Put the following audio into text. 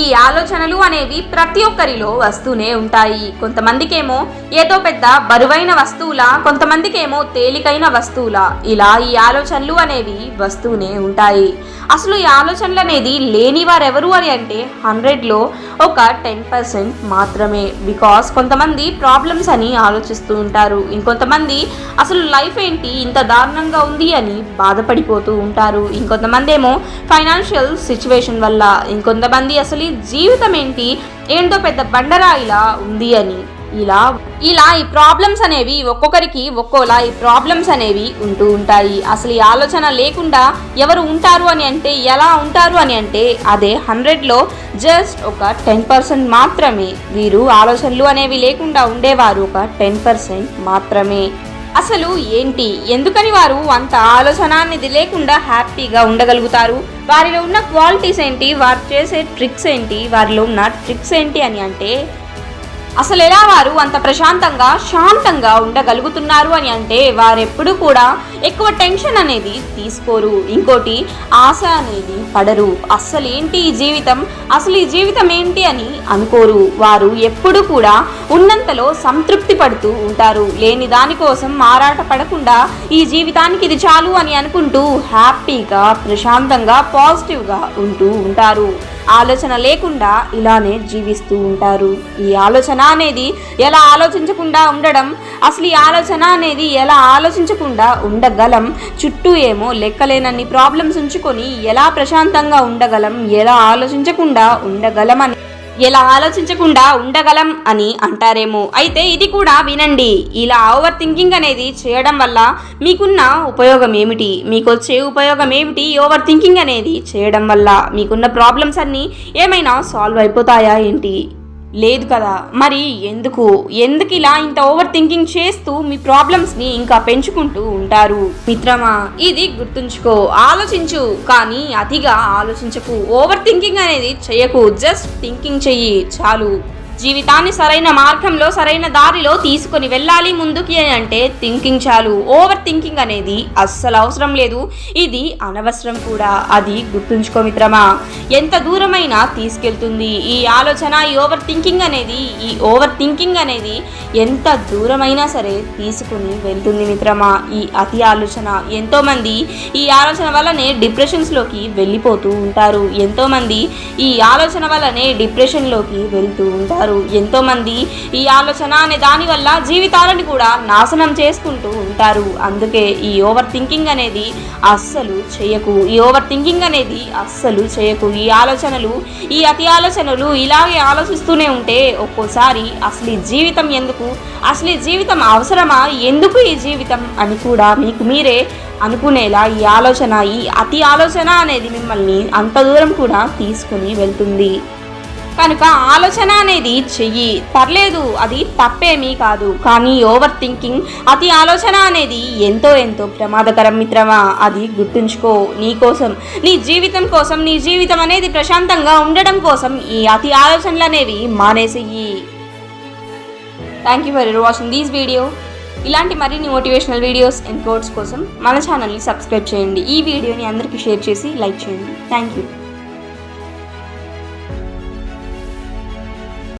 ఈ ఆలోచనలు అనేవి ప్రతి ఒక్కరిలో వస్తూనే ఉంటాయి. కొంతమందికేమో ఏదో పెద్ద బరువైన వస్తువులా, కొంతమందికేమో తేలికైన వస్తువులా, ఇలా ఈ ఆలోచనలు అనేవి వస్తూనే ఉంటాయి. అసలు ఈ ఆలోచనలు అనేది లేని వారెవరు అని అంటే 100లో ఒక 10% మాత్రమే. బికాస్ కొంతమంది ప్రాబ్లమ్స్ అని ఆలోచిస్తూ ఉంటారు, ఇంకొంతమంది అసలు లైఫ్ ఏంటి ఇంత దారుణంగా ఉంది అని బాధపడిపోతూ ఉంటారు, ఇంకొంతమంది ఏమో ఫైనాన్షియల్ సిచ్యువేషన్ వల్ల, ఇంకొంతమంది అసలు ఈ జీవితం ఏంటో పెద్ద బండరాయిలా ఉంది అని. ఇలా ఈ ప్రాబ్లమ్స్ అనేవి ఒక్కొక్కరికి ఒక్కోలా ఈ ప్రాబ్లమ్స్ అనేవి ఉంటూ ఉంటాయి. అసలు ఈ ఆలోచన లేకుండా ఎవరు ఉంటారు అని అంటే, ఎలా ఉంటారు అని అంటే, అదే 100లో జస్ట్ ఒక 10% మాత్రమే. వీరు ఆలోచనలు అనేవి లేకుండా ఉండేవారు ఒక 10% మాత్రమే. అసలు ఏంటి, ఎందుకని వారు అంత ఆలోచన అనేది లేకుండా హ్యాపీగా ఉండగలుగుతారు? వారిలో ఉన్న క్వాలిటీస్ ఏంటి, వారు చేసే ట్రిక్స్ ఏంటి, వారిలో ఉన్న ట్రిక్స్ ఏంటి అని అంటే, అసలు ఎలా వారు అంత ప్రశాంతంగా శాంతంగా ఉండగలుగుతున్నారు అని అంటే, వారెప్పుడు కూడా ఎక్కువ టెన్షన్ అనేది తీసుకోరు, ఇంకోటి ఆశ అనేది పడరు. అసలు ఏంటి ఈ జీవితం, అసలు ఈ జీవితం ఏంటి అని అనుకోరు. వారు ఎప్పుడు కూడా ఉన్నంతలో సంతృప్తి పడుతూ ఉంటారు, లేని దానికోసం మారాట పడకుండా ఈ జీవితానికి ఇది చాలు అని అనుకుంటూ హ్యాపీగా ప్రశాంతంగా పాజిటివ్గా ఉంటూ ఉంటారు. ఆలోచన లేకుండా ఇలానే జీవిస్తూ ఉంటారు. ఈ ఆలోచన అనేది ఎలా ఆలోచించకుండా ఉండడం, అసలు ఈ ఆలోచన అనేది ఎలా ఆలోచించకుండా ఉండగలం, చుట్టూ ఏమో లెక్కలేనన్ని ప్రాబ్లమ్స్ ఉంచుకొని ఎలా ప్రశాంతంగా ఉండగలం, ఎలా ఆలోచించకుండా ఉండగలం అని అంటారేమో. అయితే ఇది కూడా వినండి. ఇలా ఓవర్ థింకింగ్ అనేది చేయడం వల్ల మీకున్న ఉపయోగం ఏమిటి, మీకు వచ్చే ఉపయోగం ఏమిటి? ఓవర్ థింకింగ్ అనేది చేయడం వల్ల మీకున్న ప్రాబ్లమ్స్ అన్నీ ఏమైనా సాల్వ్ అయిపోతాయా ఏంటి? లేదు కదా. మరి ఎందుకు ఇలా ఇంత ఓవర్ థింకింగ్ చేస్తూ మీ ప్రాబ్లమ్స్ని ఇంకా పెంచుకుంటూ ఉంటారు? మిత్రమా, ఇది గుర్తుంచుకో. ఆలోచించు, కానీ అతిగా ఆలోచించకు. ఓవర్ థింకింగ్ అనేది చెయ్యకు, జస్ట్ థింకింగ్ చెయ్యి చాలు. జీవితాన్ని సరైన మార్గంలో సరైన దారిలో తీసుకొని వెళ్ళాలి ముందుకి అని అంటే థింకింగ్ చాలు. ఓవర్ థింకింగ్ అనేది అస్సలు అవసరం లేదు, ఇది అనవసరం కూడా. అది గుర్తుంచుకో మిత్రమా. ఎంత దూరమైనా తీసుకెళ్తుంది ఈ ఆలోచన. ఈ ఓవర్ థింకింగ్ అనేది ఎంత దూరమైనా సరే తీసుకుని వెళ్తుంది మిత్రమా. ఈ అతి ఆలోచన, ఎంతోమంది ఈ ఆలోచన వల్లనే డిప్రెషన్స్లోకి వెళ్ళిపోతూ ఉంటారు, ఎంతోమంది ఈ ఆలోచన వల్లనే డిప్రెషన్లోకి వెళ్తూ ఉంటారు, ఎంతోమంది ఈ ఆలోచన అనే దానివల్ల జీవితాలను కూడా నాశనం చేసుకుంటూ ఉంటారు. అందుకే ఈ ఓవర్ థింకింగ్ అనేది అస్సలు చేయకు. ఈ ఆలోచనలు, ఈ అతి ఆలోచనలు ఇలాగే ఆలోచిస్తూనే ఉంటే ఒక్కోసారి అసలు ఈ జీవితం ఎందుకు, అసలు ఈ జీవితం అవసరమా, ఎందుకు ఈ జీవితం అని కూడా మీకు మీరే అనుకునేలా ఈ అతి ఆలోచన అనేది మిమ్మల్ని అంత దూరం కూడా తీసుకుని వెళ్తుంది. కనుక ఆలోచన అనేది చెయ్యి, పర్లేదు, అది తప్పేమీ కాదు. కానీ ఓవర్ థింకింగ్, అతి ఆలోచన అనేది ఎంతో ప్రమాదకరం మిత్రమా. అది గుర్తుంచుకో. నీ కోసం, నీ జీవితం కోసం, నీ జీవితం అనేది ప్రశాంతంగా ఉండడం కోసం ఈ అతి ఆలోచనలు అనేవి మానేసేయి. Thank you for watching this video. ఇలాంటి మరిన్ని మోటివేషనల్ వీడియోస్ అండ్ కోట్స్ కోసం మన ఛానల్ని సబ్స్క్రైబ్ చేయండి. ఈ వీడియోని అందరికీ షేర్ చేసి లైక్ చేయండి. Thank you.